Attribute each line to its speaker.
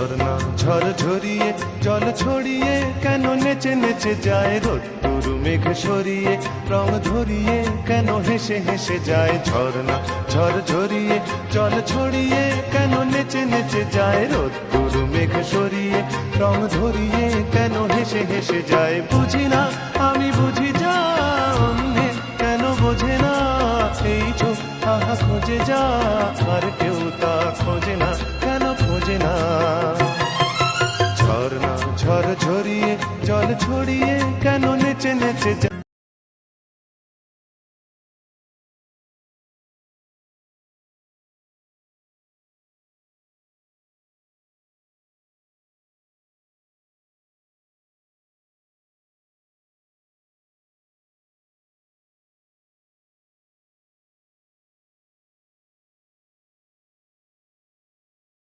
Speaker 1: ঝর্ণা ঝড় ঝরিয়ে জল ছড়িয়ে কেন নেচে নেচে যায় রোদ্দুর মেঘ সরিয়ে রং ধরিয়ে কেন হেসে হেসে যায় ঝর্ণা ঝড় ঝরিয়ে জল ছড়িয়ে কেন নেচে নেচে যায় রোদ্দুর মেঘ সরিয়ে রং ধরিয়ে কেন হেসে হেসে যায় বুঝি না আমি বুঝি যা অন্যে কেন বোঝে না এই চোখ আহা খোঁজে যা আর কেউ তা খোঁজে না কেন খোঁজে না ঝর্ণা ঝড় ঝরিয়ে জল ছড়িয়ে কেন নেচে নেচে